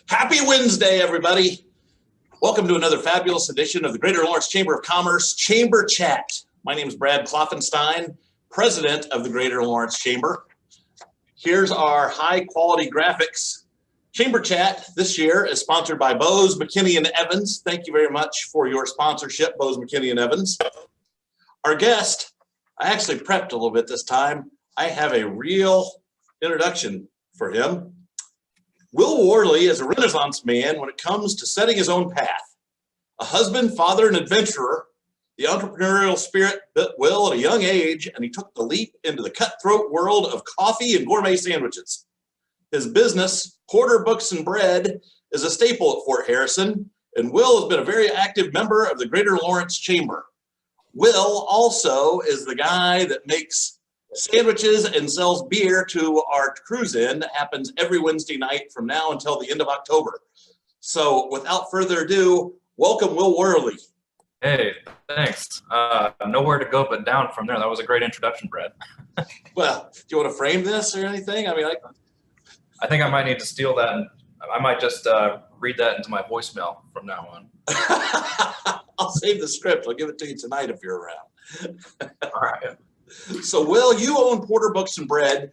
Happy Wednesday, everybody. Welcome to another fabulous edition of the Greater Lawrence Chamber of Commerce Chamber Chat. My name is Brad Kloffenstein, president of the Greater Lawrence Chamber. Here's our high-quality graphics. Chamber Chat this year is sponsored by Bose, McKinney & Evans. Thank you very much for your sponsorship, Bose, McKinney & Evans. Our guest, I actually prepped a little bit this time. I have a real introduction for him. Will Worley is a Renaissance man when it comes to setting his own path. A husband, father, and adventurer, the entrepreneurial spirit bit Will at a young age, and he took the leap into the cutthroat world of coffee and gourmet sandwiches. His business, Porter Books and Bread, is a staple at Fort Harrison, and Will has been a very active member of the Greater Lawrence Chamber. Will also is the guy that makes sandwiches and sells beer to our Cuisine that happens every Wednesday night from now until the end of October. So without further ado, welcome Will Worley. Hey, thanks. Nowhere to go but down from there. That was a great introduction, Brad. Well, do you want to frame this or anything? I think I might need to steal that, and I might just read that into my voicemail from now on. I'll save the script. I'll give it to you tonight if you're around. All right. So, Will, you own Porter Books and Bread.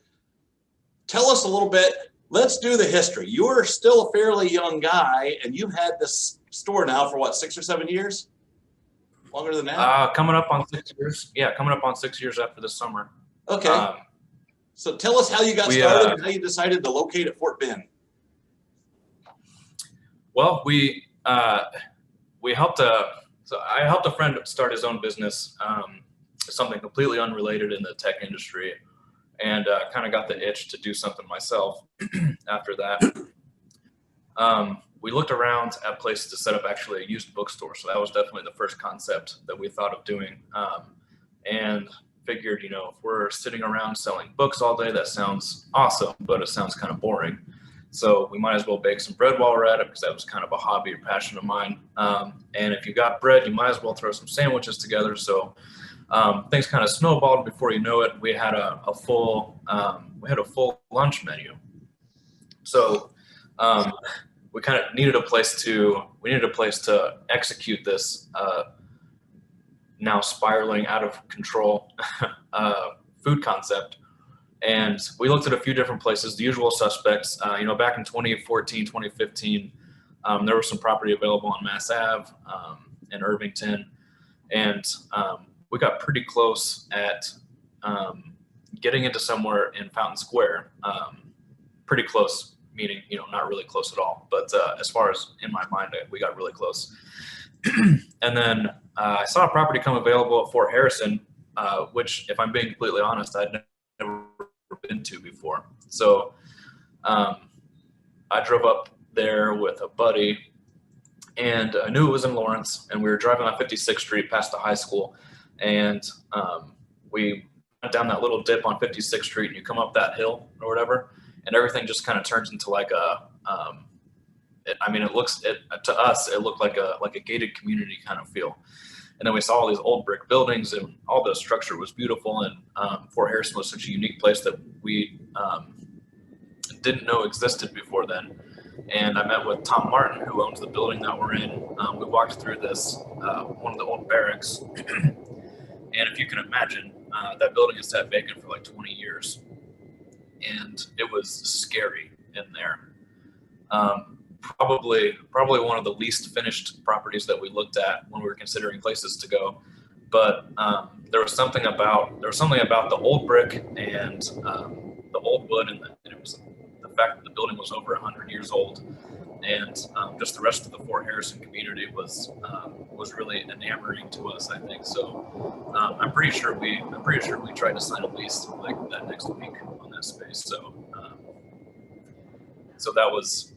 Tell us a little bit. Let's do the history. You're still a fairly young guy, and you've had this store now for what, 6 or 7 years? Longer than that? Coming up on 6 years. Yeah, coming up on 6 years after this summer. Okay. So tell us how you got started and how you decided to locate at Fort Bend. Well, I helped a friend start his own business. Something completely unrelated in the tech industry, and kind of got the itch to do something myself after that. We looked around at places to set up actually a used bookstore. So that was definitely the first concept that we thought of doing. And figured, if we're sitting around selling books all day, that sounds awesome, but it sounds kind of boring. So we might as well bake some bread while we're at it, because that was kind of a hobby or passion of mine. And if you got bread, you might as well throw some sandwiches together. So things kind of snowballed. Before you know it, we had a full lunch menu. So we kind of needed a place to execute this now spiraling out of control food concept. And we looked at a few different places, the usual suspects. Back in 2014, 2015, there was some property available on Mass Ave in Irvington, and we got pretty close at getting into somewhere in Fountain Square. Pretty close, meaning, not really close at all. But as far as in my mind, we got really close. And then I saw a property come available at Fort Harrison, which, if I'm being completely honest, I'd never been to before. So I drove up there with a buddy, and I knew it was in Lawrence, and we were driving on 56th Street past the high school. And we went down that little dip on 56th Street, and you come up that hill or whatever, and everything just kind of turns into like to us, it looked like a gated community kind of feel. And then we saw all these old brick buildings, and all the structure was beautiful. And Fort Harrison was such a unique place that we didn't know existed before then. And I met with Tom Martin, who owns the building that we're in. We walked through this, one of the old barracks. And if you can imagine, that building has sat vacant for like 20 years. And it was scary in there. Probably one of the least finished properties that we looked at when we were considering places to go. But there was something about the old brick and the old wood, and it was the fact that the building was over 100 years old. And just the rest of the Fort Harrison community was really enamoring to us, I think. So I'm pretty sure we tried to sign a lease like that next week on that space. So that was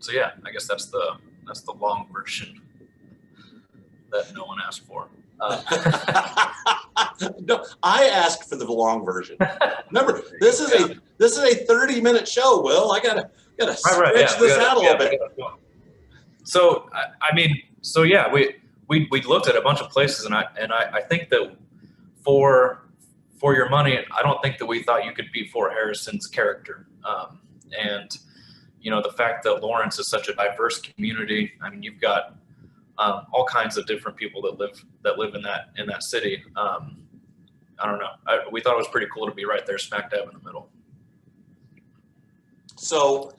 so yeah. I guess that's the long version that no one asked for. No, I asked for the long version. Remember, this is a 30-minute show. Will, I gotta stretch this out a little bit. So we looked at a bunch of places, and I think that for your money, I don't think that we thought you could beat Fort Harrison's character. And you know, the fact that Lawrence is such a diverse community. I mean, you've got all kinds of different people that live in that city. I don't know. We thought it was pretty cool to be right there, smack dab in the middle. So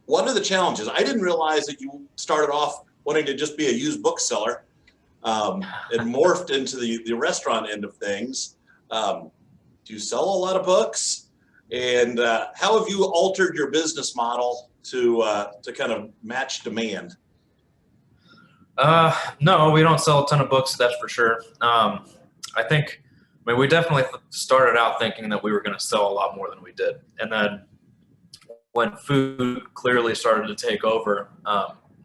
one of the challenges, I didn't realize that you started off wanting to just be a used bookseller and morphed into the restaurant end of things. Do you sell a lot of books? And how have you altered your business model to kind of match demand? No, we don't sell a ton of books, that's for sure. I mean, we definitely started out thinking that we were going to sell a lot more than we did. And then when food clearly started to take over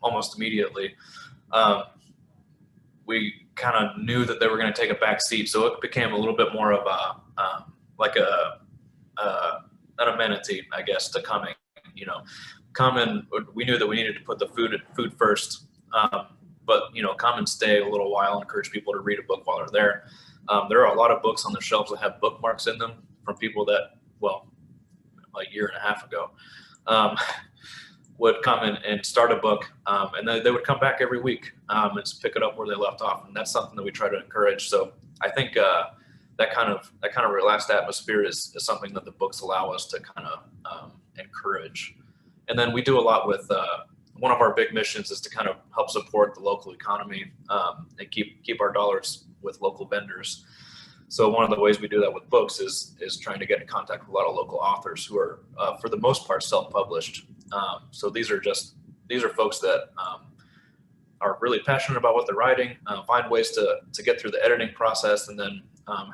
almost immediately, we kind of knew that they were going to take a back seat. So it became a little bit more of an amenity, I guess, to coming, you know, we knew that we needed to put the food first. But, you know, come and stay a little while and encourage people to read a book while they're there. There are a lot of books on the shelves that have bookmarks in them from people that, well, a year and a half ago, would come in and start a book, and then they would come back every week and just pick it up where they left off. And that's something that we try to encourage. So I think that kind of relaxed atmosphere is something that the books allow us to kind of encourage. And then we do a lot with one of our big missions is to kind of help support the local economy and keep our dollars with local vendors. So one of the ways we do that with books is trying to get in contact with a lot of local authors who are, for the most part, self-published. So these are folks that are really passionate about what they're writing, find ways to get through the editing process, and then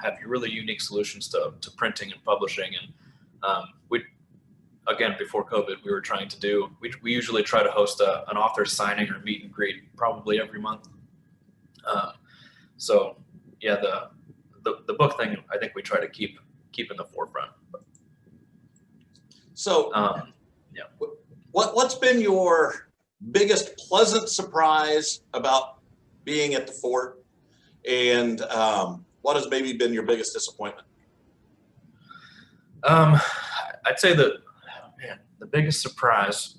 have really unique solutions to printing and publishing. And again, before COVID, we were trying to do, we usually try to host an author signing or meet and greet probably every month. So yeah, the book thing, I think we try to keep in the forefront. So yeah. What's been your biggest pleasant surprise about being at the fort, and what has maybe been your biggest disappointment? I'd say the biggest surprise.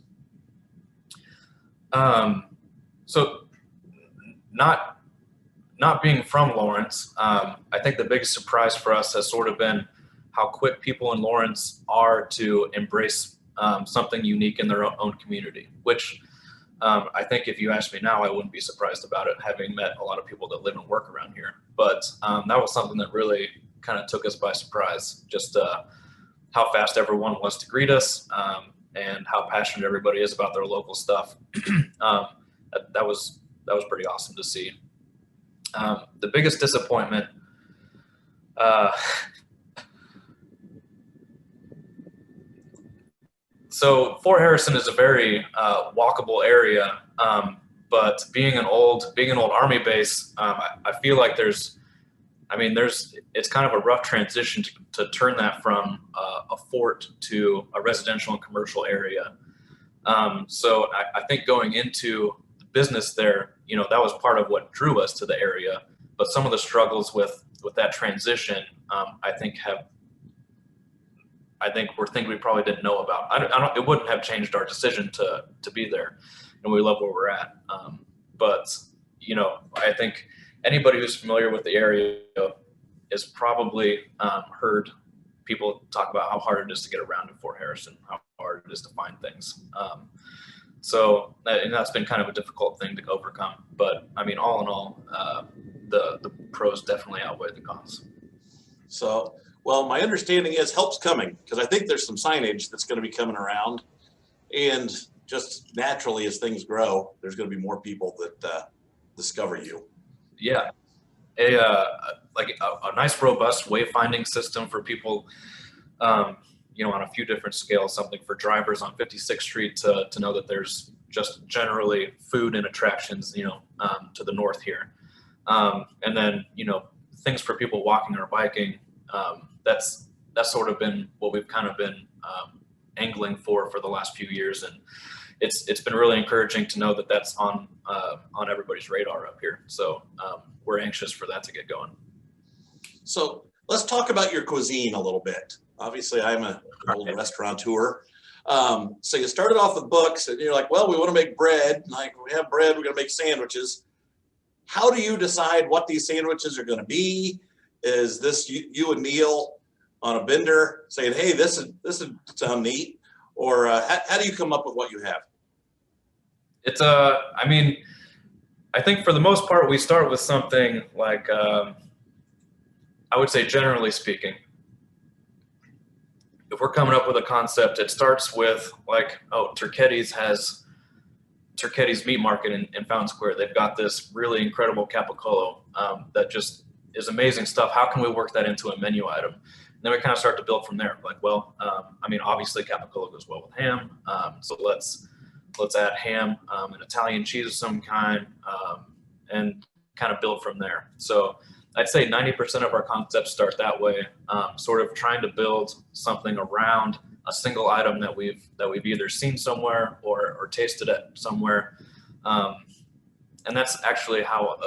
So not being from Lawrence, I think the biggest surprise for us has sort of been how quick people in Lawrence are to embrace something unique in their own community, which I think if you asked me now, I wouldn't be surprised about it, having met a lot of people that live and work around here. But that was something that really kind of took us by surprise, just how fast everyone wants to greet us and how passionate everybody is about their local stuff. That was pretty awesome to see. The biggest disappointment, so Fort Harrison is a very walkable area, but being an old Army base, I feel like it's kind of a rough transition to turn that from a fort to a residential and commercial area. So I think going into the business there, you know, that was part of what drew us to the area. But some of the struggles with that transition, I think were things we probably didn't know about. It wouldn't have changed our decision to be there, and we love where we're at. But you know, I think anybody who's familiar with the area has probably heard people talk about how hard it is to get around in Fort Harrison, how hard it is to find things. So that's been kind of a difficult thing to overcome. But I mean, all in all, the pros definitely outweigh the cons. So, well, my understanding is help's coming, because I think there's some signage that's going to be coming around, and just naturally as things grow, there's going to be more people that discover you. Yeah. A nice robust wayfinding system for people, you know, on a few different scales, something for drivers on 56th Street to know that there's just generally food and attractions, you know, to the north here. And then, you know, things for people walking or biking. That's sort of been what we've kind of been angling for the last few years. And it's been really encouraging to know that that's on everybody's radar up here. So we're anxious for that to get going. So let's talk about your cuisine a little bit. Obviously, I'm an old restaurateur. So you started off with books, and you're like, well, we want to make bread. Like, we have bread, we're going to make sandwiches. How do you decide what these sandwiches are going to be? Is this you and Neil on a bender saying, hey, this is sound neat? Or how do you come up with what you have? It's I mean, I think for the most part, we start with something like, I would say generally speaking, if we're coming up with a concept, it starts with like, oh, Turketti's has Turketti's Meat Market in Fountain Square. They've got this really incredible capicola that just is amazing stuff. How can we work that into a menu item? And then we kind of start to build from there. Like, well, I mean, obviously capicola goes well with ham. So let's add ham and Italian cheese of some kind and kind of build from there. So I'd say 90% of our concepts start that way, sort of trying to build something around a single item that we've either seen somewhere or tasted it somewhere. And that's actually how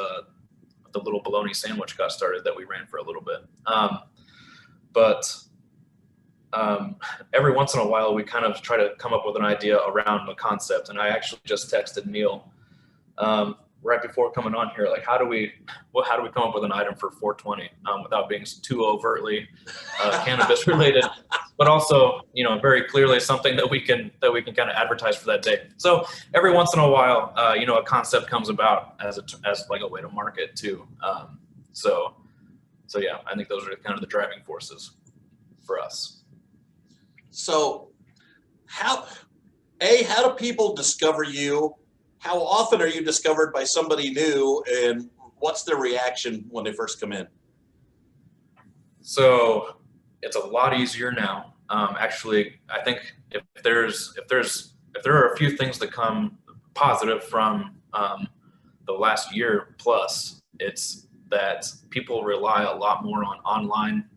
the little bologna sandwich got started that we ran for a little bit. But every once in a while, we kind of try to come up with an idea around the concept. And I actually just texted Neil right before coming on here, like, how do we come up with an item for 420 without being too overtly cannabis related, but also, you know, very clearly something that we can kind of advertise for that day. So every once in a while, you know, a concept comes about as like a way to market too. So yeah, I think those are kind of the driving forces for us. So how do people discover you? How often are you discovered by somebody new, and what's their reaction when they first come in? So it's a lot easier now. Actually, I think if there are a few things that come positive from the last year plus, it's that people rely a lot more on online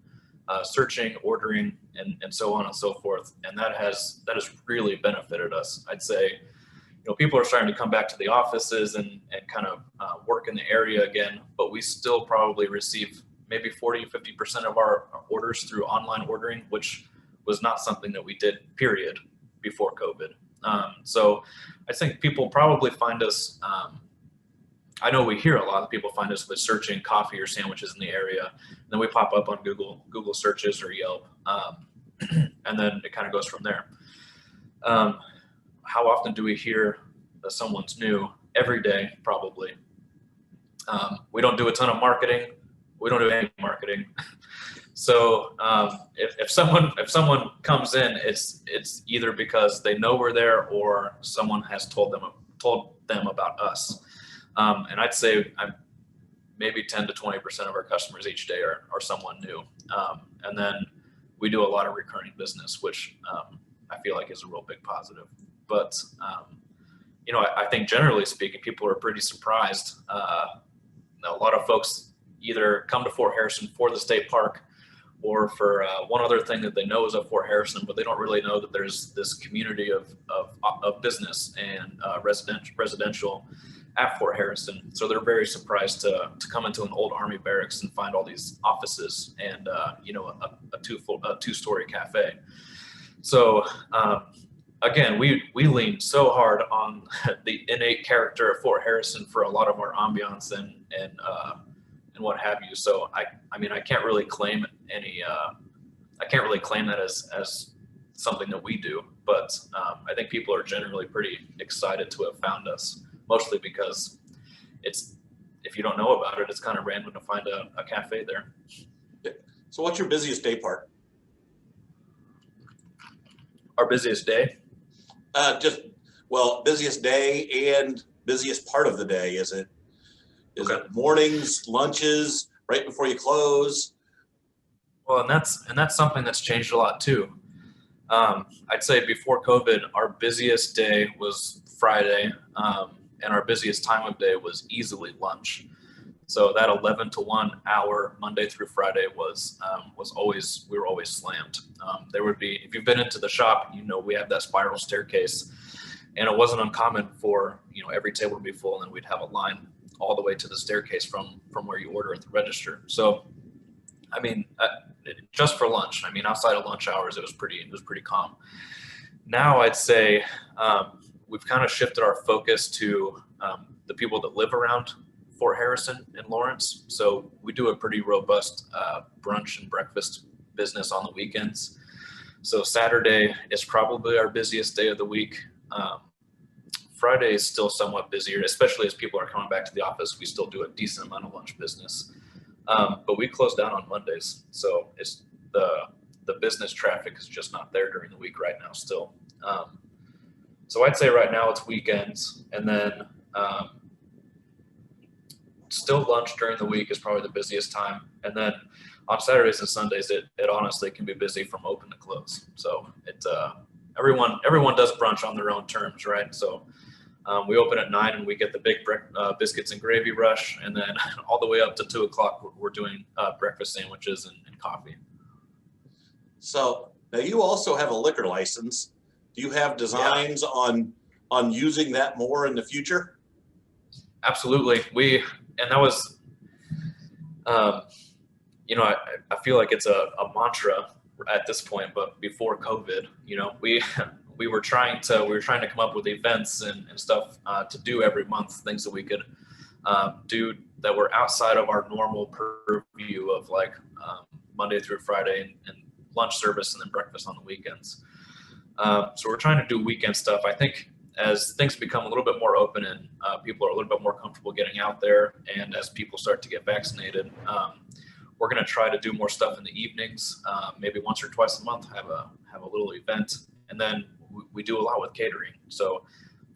searching, ordering, and so on and so forth. And that has really benefited us. I'd say, you know, people are starting to come back to the offices and kind of work in the area again, but we still probably receive maybe 40-50% of our orders through online ordering, which was not something that we did, period, before COVID. So I think people probably find us, I know we hear a lot of people find us with searching coffee or sandwiches in the area. And then we pop up on Google searches or Yelp, and then it kind of goes from there. How often do we hear that someone's new? Every day, probably. We don't do a ton of marketing. We don't do any marketing. So if someone comes in, it's either because they know we're there or someone has told them about us. And I'd say maybe 10 to 20% of our customers each day are someone new. And then we do a lot of recurring business, which I feel like is a real big positive. But, you know, I think generally speaking, people are pretty surprised. A lot of folks either come to Fort Harrison for the state park or for one other thing that they know is at Fort Harrison, but they don't really know that there's this community of business and residential at Fort Harrison. So they're very surprised to come into an old Army barracks and find all these offices and, you know, a two-story cafe. So, again, we lean so hard on the innate character of Fort Harrison for a lot of our ambiance and what have you. So I mean, I can't really claim that as something that we do, but I think people are generally pretty excited to have found us, mostly because if you don't know about it, it's kind of random to find a cafe there. So what's your busiest day part? Our busiest day? Busiest day and busiest part of the day. Is it mornings, lunches, right before you close? Well, and that's something that's changed a lot too. I'd say before COVID, our busiest day was Friday, and our busiest time of day was easily lunch. So that 11 to 1 hour Monday through Friday was always, we were always slammed. There would be, if you've been into the shop, you know, we have that spiral staircase, and it wasn't uncommon for, you know, every table to be full, and then we'd have a line all the way to the staircase from where you order at the register. So, I mean, just for lunch, I mean, outside of lunch hours, it was pretty calm. Now I'd say we've kind of shifted our focus to the people that live around Fort Harrison and Lawrence. So we do a pretty robust brunch and breakfast business on the weekends. So Saturday is probably our busiest day of the week. Friday is still somewhat busier, especially as people are coming back to the office. We still do a decent amount of lunch business, but we close down on Mondays. So it's the business traffic is just not there during the week right now still. So I'd say right now it's weekends, and then still lunch during the week is probably the busiest time. And then on Saturdays and Sundays, it honestly can be busy from open to close. So everyone does brunch on their own terms, right? So we open at 9 and we get the big biscuits and gravy rush, and then all the way up to 2 o'clock, we're doing breakfast sandwiches and coffee. So now you also have a liquor license. Do you have designs on using that more in the future? Absolutely. And that was, I feel like it's a mantra at this point, but before COVID, we were trying to come up with events and stuff to do every month, things that we could do that were outside of our normal purview of like Monday through Friday and lunch service and then breakfast on the weekends. So we're trying to do weekend stuff. I think as things become a little bit more open and people are a little bit more comfortable getting out there, and as people start to get vaccinated, we're going to try to do more stuff in the evenings, maybe once or twice a month, have a little event. And then we do a lot with catering. So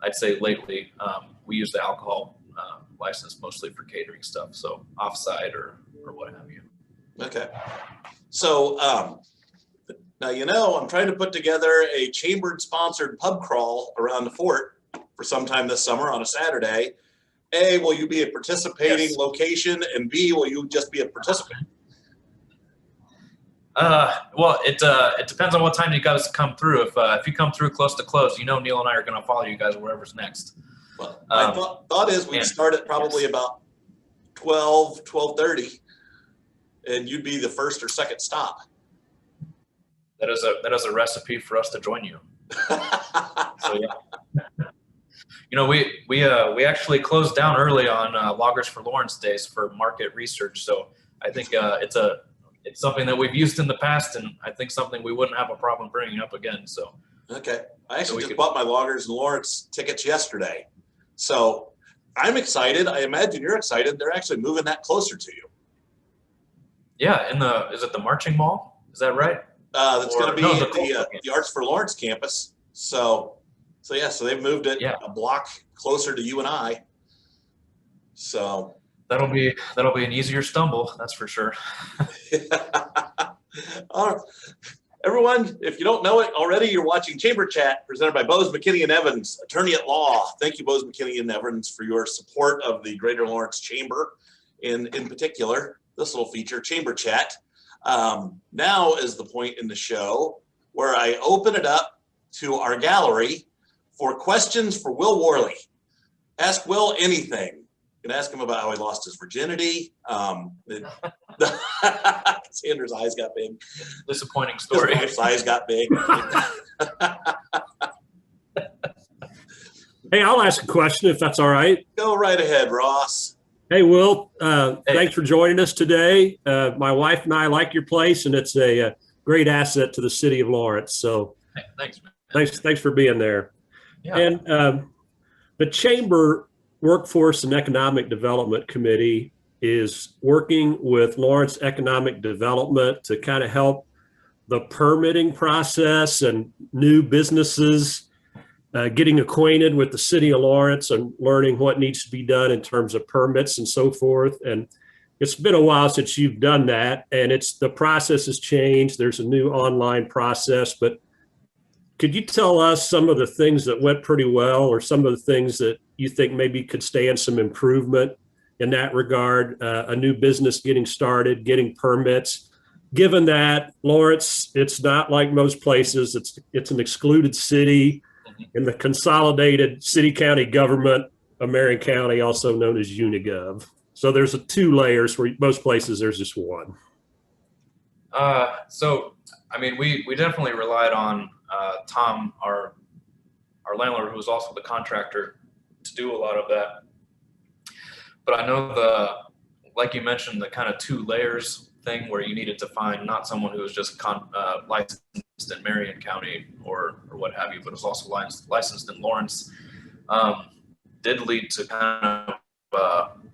I'd say lately we use the alcohol license mostly for catering stuff. So offsite or what have you. Okay. So now, I'm trying to put together a chamber-sponsored pub crawl around the fort for sometime this summer on a Saturday. A, will you be a participating location? And B, will you just be a participant? Well, it depends on what time you guys come through. If you come through close to close, Neil and I are going to follow you guys wherever's next. Well, my thought is we'd start at probably about 12:30, and you'd be the first or second stop. That is a recipe for us to join you. So yeah, we actually closed down early on Loggers for Lawrence days for market research. So I think it's something that we've used in the past, and I think something we wouldn't have a problem bringing up again. So okay, I actually just bought my Loggers and Lawrence tickets yesterday, so I'm excited. I imagine you're excited. They're actually moving that closer to you. Yeah, is it the Marching Mall? Is that right? That's going to be the Arts for Lawrence campus. So they've moved it a block closer to you and I. So that'll be an easier stumble, that's for sure. Everyone, if you don't know it already, you're watching Chamber Chat presented by Bose McKinney and Evans, attorney at law. Thank you, Bose McKinney and Evans, for your support of the Greater Lawrence Chamber, in particular this little feature, Chamber Chat. Now is the point in the show where I open it up to our gallery for questions for Will Worley. Ask Will anything. You can ask him about how he lost his virginity. Sanders' eyes got big. Disappointing story. His wife's eyes got big. Hey, I'll ask a question if that's all right. Go right ahead, Ross. Hey, Will, thanks for joining us today. My wife and I like your place, and it's a great asset to the city of Lawrence. So hey, thanks, man. Thanks for being there. Yeah. And the Chamber Workforce and Economic Development Committee is working with Lawrence Economic Development to kind of help the permitting process and new businesses getting acquainted with the city of Lawrence and learning what needs to be done in terms of permits and so forth. And it's been a while since you've done that, and the process has changed. There's a new online process, but could you tell us some of the things that went pretty well, or some of the things that you think maybe could stand some improvement in that regard? A new business getting started, getting permits, given that Lawrence, it's not like most places, it's an excluded city in the consolidated city-county government of Marion County, also known as Unigov. So there's two layers where most places there's just one. So, I mean, we definitely relied on Tom, our landlord, who was also the contractor, to do a lot of that. But I know like you mentioned, the kind of 2 layers thing where you needed to find not someone who was just licensed in Marion County or what have you, but was also licensed in Lawrence, did lead to kind of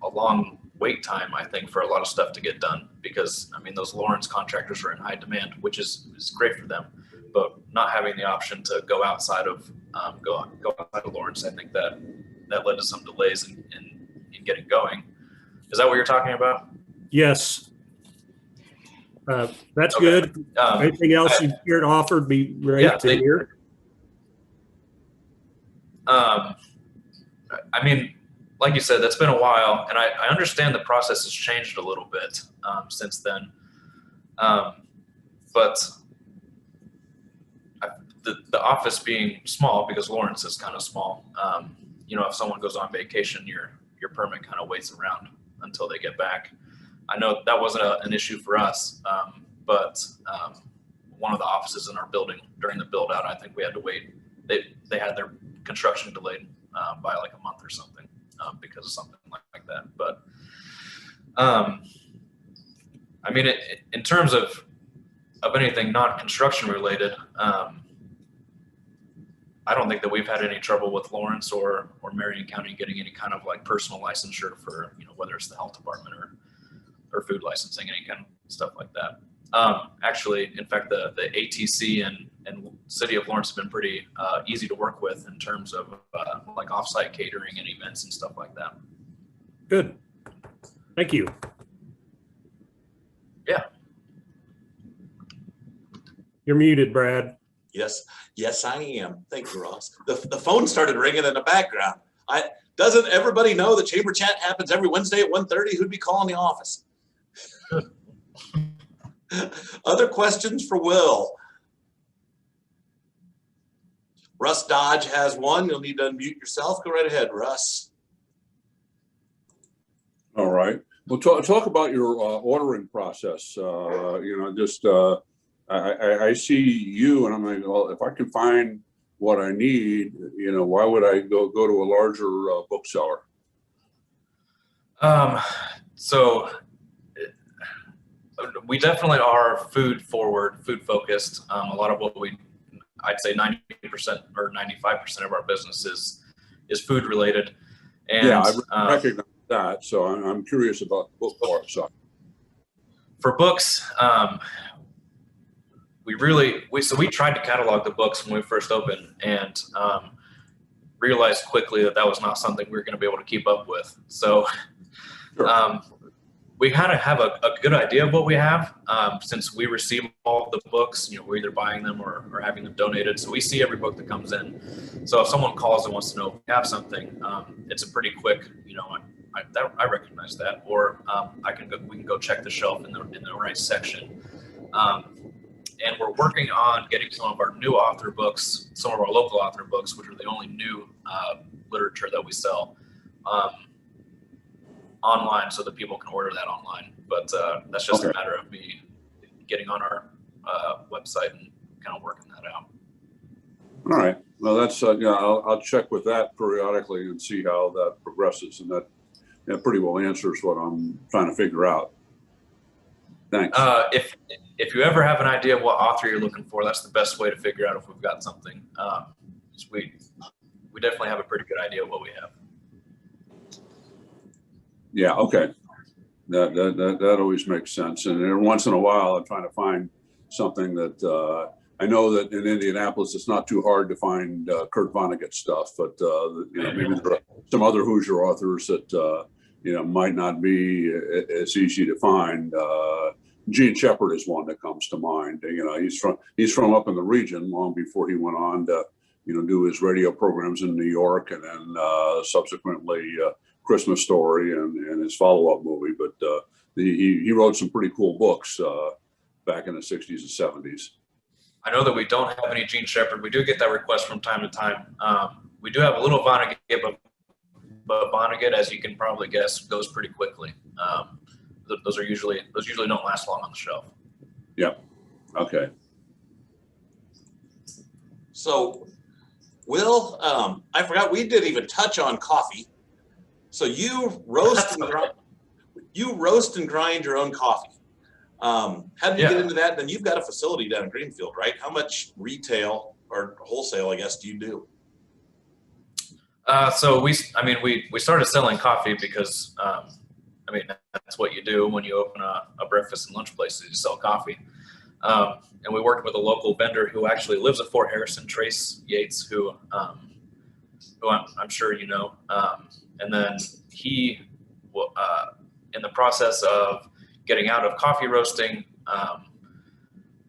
a long wait time, I think, for a lot of stuff to get done, because I mean, those Lawrence contractors are in high demand, which is great for them, but not having the option to go outside of Lawrence, I think that led to some delays in getting going. Is that what you're talking about? Yes. That's Okay. good. Anything else you care to offer? Be great to hear. I mean, like you said, that's been a while, and I understand the process has changed a little bit since then. But the office being small, because Lawrence is kind of small, if someone goes on vacation, your permit kind of waits around until they get back. I know that wasn't an issue for us, but one of the offices in our building during the build out, I think we had to wait. They had their construction delayed by like a month or something because of something like that. But I mean, in terms of anything non-construction related, I don't think that we've had any trouble with Lawrence or Marion County getting any kind of like personal licensure for, whether it's the health department or food licensing, any kind of stuff like that. Actually, in fact, the ATC and City of Lawrence have been pretty easy to work with in terms of like offsite catering and events and stuff like that. Good. Thank you. Yeah. You're muted, Brad. Yes, I am. Thank you, Ross. The phone started ringing in the background. Doesn't everybody know that Chamber Chat happens every Wednesday at 1:30? Who'd be calling the office? Other questions for Will? Russ Dodge has one. You'll need to unmute yourself. Go right ahead, Russ. All right. Well, talk about your ordering process. I see you, and I'm like, well, if I can find what I need, why would I go to a larger bookseller? So we definitely are food forward, food focused. A lot of what I'd say 90% or 95% of our business is food related. And yeah, I recognize that. So I'm curious about the book part. So for books, we tried to catalog the books when we first opened, and realized quickly that was not something we were going to be able to keep up with. So sure. We kind of have a good idea of what we have since we receive all the books. We're either buying them or having them donated. So we see every book that comes in. So if someone calls and wants to know if we have something, it's a pretty quick, I recognize that, or we can go check the shelf in the right section. And we're working on getting some of our new author books, some of our local author books, which are the only new literature that we sell, online, so that people can order that online. But that's just a matter of me getting on our website and kind of working that out. All right. Well, that's I'll check with that periodically and see how that progresses, and that pretty well answers what I'm trying to figure out. Thanks. If you ever have an idea of what author you're looking for, that's the best way to figure out if we've got something. We definitely have a pretty good idea of what we have. Yeah. Okay. That always makes sense. And every once in a while, I'm trying to find something that I know that in Indianapolis, it's not too hard to find Kurt Vonnegut stuff, but maybe there are some other Hoosier authors that might not be as easy to find. Gene Shepard is one that comes to mind. He's from up in the region long before he went on to do his radio programs in New York, and then subsequently Christmas Story and his follow-up movie. But he wrote some pretty cool books back in the 60s and 70s. I know that we don't have any Gene Shepard. We do get that request from time to time. We do have a little Vonnegut, but Vonnegut, as you can probably guess, goes pretty quickly. Those usually don't last long on the shelf. Yeah. Okay. So, Will, I forgot we didn't even touch on coffee. So you roast and grind your own coffee. How did you get into that? Then you've got a facility down in Greenfield, right? How much retail or wholesale, I guess, do you do? So we started selling coffee because, that's what you do when you open a breakfast and lunch place, is you sell coffee. And we worked with a local vendor who actually lives at Fort Harrison, Trace Yates, who I'm sure you know. And then he, in the process of getting out of coffee roasting,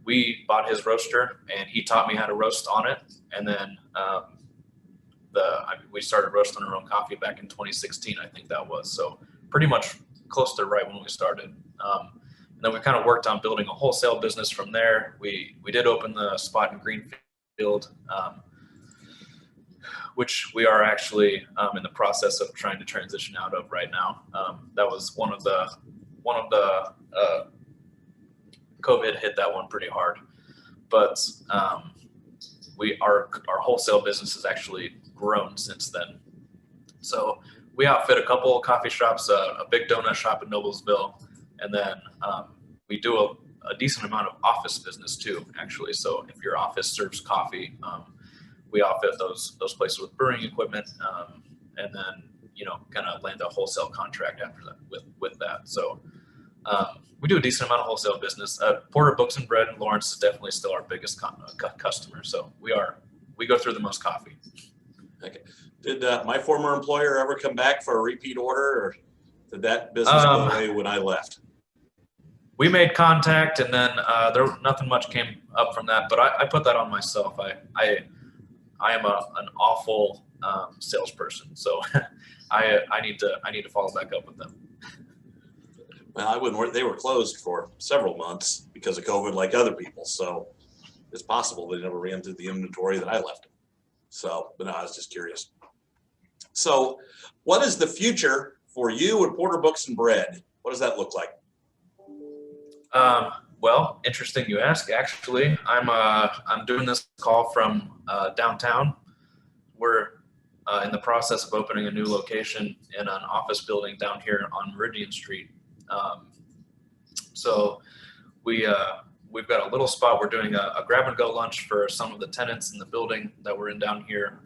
we bought his roaster and he taught me how to roast on it. And then we started roasting our own coffee back in 2016, I think that was. So pretty much close to right when we started. And then we kind of worked on building a wholesale business from there. We did open the spot in Greenfield, which we are actually in the process of trying to transition out of right now. That was one of the COVID hit that one pretty hard, but our wholesale business has actually grown since then. So we outfit a couple of coffee shops, a big donut shop in Noblesville, and then we do a decent amount of office business too, actually. So if your office serves coffee, we outfit those places with brewing equipment, and then kind of land a wholesale contract after that with that. So we do a decent amount of wholesale business. Porter Books and Bread in Lawrence is definitely still our biggest customer. So we go through the most coffee. Okay. Did my former employer ever come back for a repeat order, or did that business go away when I left? We made contact, and then nothing much came up from that. But I put that on myself. I am an awful salesperson, so I need to follow back up with them. Well, I wouldn't work. They were closed for several months because of COVID, like other people. So it's possible they never ran through the inventory that I left them. So, but no, I was just curious. So, what is the future for you and Porter Books and Bread? What does that look like? Well, interesting you ask. Actually, I'm doing this call from downtown. We're in the process of opening a new location in an office building down here on Meridian Street. So we've got a little spot. We're doing a grab and go lunch for some of the tenants in the building that we're in down here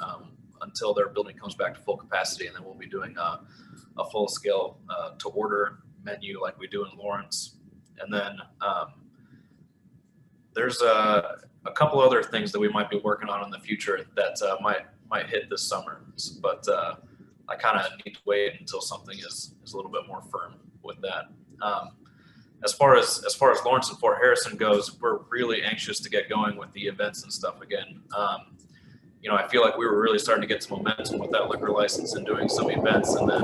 until their building comes back to full capacity, and then we'll be doing a full scale to order menu like we do in Lawrence. And then there's a couple other things that we might be working on in the future that might hit this summer, but I kind of need to wait until something is a little bit more firm with that. As far as Lawrence and Fort Harrison goes, we're really anxious to get going with the events and stuff again. I feel like we were really starting to get some momentum with that liquor license and doing some events, and then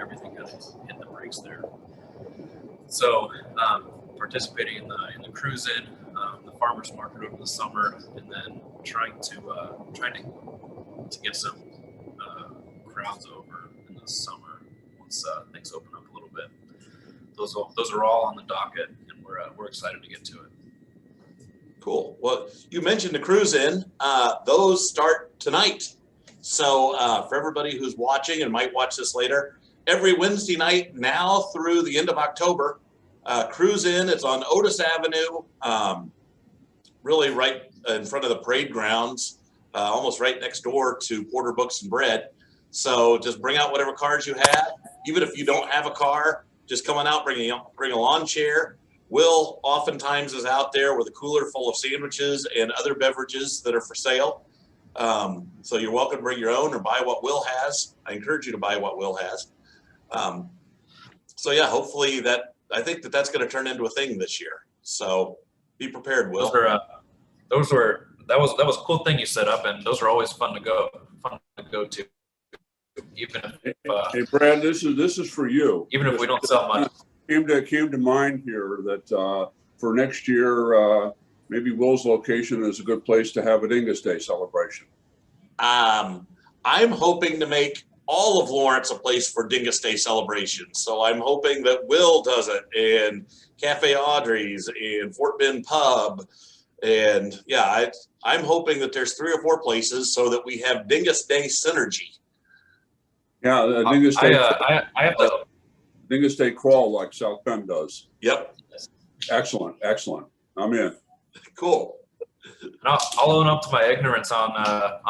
everything kind of hit the brakes there. So participating in the Cuisine, the farmers market over the summer, and then trying to get some crowds over in the summer once things open up a little bit. Those are all on the docket, and we're excited to get to it. Cool. Well, you mentioned the Cuisine. Those start tonight. So for everybody who's watching and might watch this later, every Wednesday night now through the end of October, Cuisine. It's on Otis Avenue, really right in front of the parade grounds, almost right next door to Porter Books and Bread. So just bring out whatever cars you have. Even if you don't have a car, just come on out, bring a lawn chair. Will oftentimes is out there with a cooler full of sandwiches and other beverages that are for sale. So you're welcome to bring your own or buy what Will has. I encourage you to buy what Will has. So yeah, hopefully I think that's going to turn into a thing this year. So be prepared, Will. That was a cool thing you set up, and those are always fun to go to. Even if hey Brad, this is for you. Even if we don't sell much. Came to mind here that for next year, maybe Will's location is a good place to have a Dingus Day celebration. I'm hoping to make all of Lawrence a place for Dingus Day celebration. So I'm hoping that Will does it, and Cafe Audrey's, and Fort Bend Pub, And yeah, I'm hoping that there's 3 or 4 places so that we have Dingus Day synergy. Yeah, Dingus Day, I have to. Dingus Day crawl like South Bend does. Yep. Excellent, excellent. I'm in. Cool. And I'll own up to my ignorance on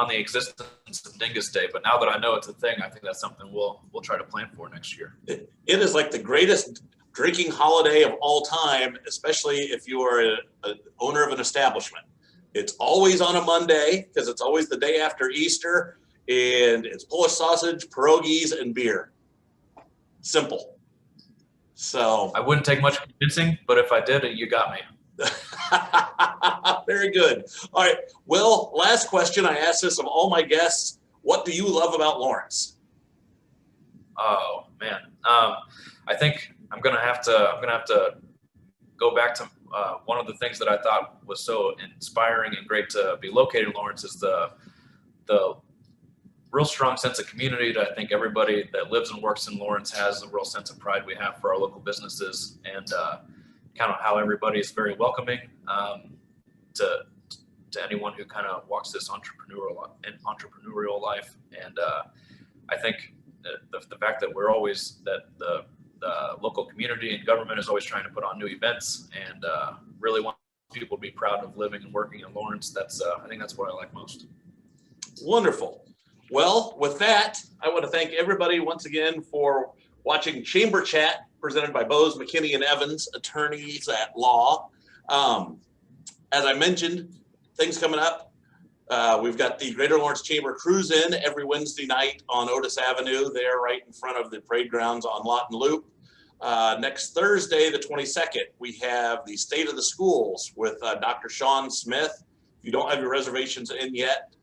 the existence of Dingus Day, but now that I know it's a thing, I think that's something we'll try to plan for next year. It is like the greatest drinking holiday of all time, especially if you are an owner of an establishment. It's always on a Monday because it's always the day after Easter, and it's Polish sausage, pierogies, and beer. Simple. So I wouldn't take much convincing, but if I did, you got me. very good. All right. Well, last question. I asked this of all my guests. What do you love about Lawrence? Oh man, I think I'm gonna have to go back to one of the things that I thought was so inspiring and great to be located in Lawrence is the real strong sense of community that I think everybody that lives and works in Lawrence has, a real sense of pride we have for our local businesses, and kind of how everybody is very welcoming to anyone who kind of walks this entrepreneurial life. And I think the fact that we're always the local community and government is always trying to put on new events and really want people to be proud of living and working in Lawrence. I think that's what I like most. Wonderful. Well, with that, I want to thank everybody once again for watching Chamber Chat presented by Bose, McKinney, and Evans, attorneys at law. As I mentioned, things coming up. We've got the Greater Lawrence Chamber Cruise-In every Wednesday night on Otis Avenue, there right in front of the parade grounds on Lawton Loop. Next Thursday, the 22nd, we have the State of the Schools with Dr. Sean Smith. If you don't have your reservations in yet,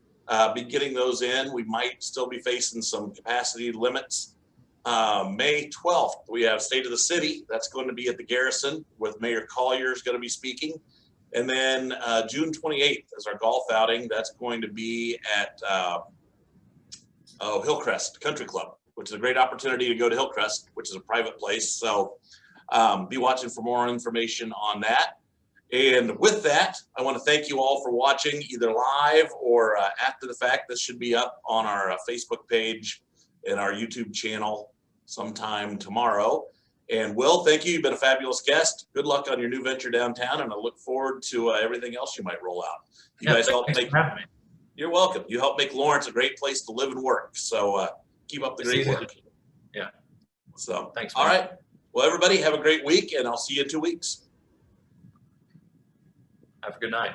be getting those in. We might still be facing some capacity limits. May 12th, we have State of the City. That's going to be at the Garrison with Mayor Collier is going to be speaking. And then June 28th is our golf outing. That's going to be at Hillcrest Country Club, which is a great opportunity to go to Hillcrest, which is a private place. So be watching for more information on that. And with that, I want to thank you all for watching either live or after the fact. This should be up on our Facebook page and our YouTube channel sometime tomorrow. And Will, thank you. You've been a fabulous guest. Good luck on your new venture downtown, and I look forward to everything else you might roll out. You guys help make. You're welcome. You help make Lawrence a great place to live and work. So keep up the great work. Yeah. So thanks. All right. Well, everybody have a great week, and I'll see you in 2 weeks. Have a good night.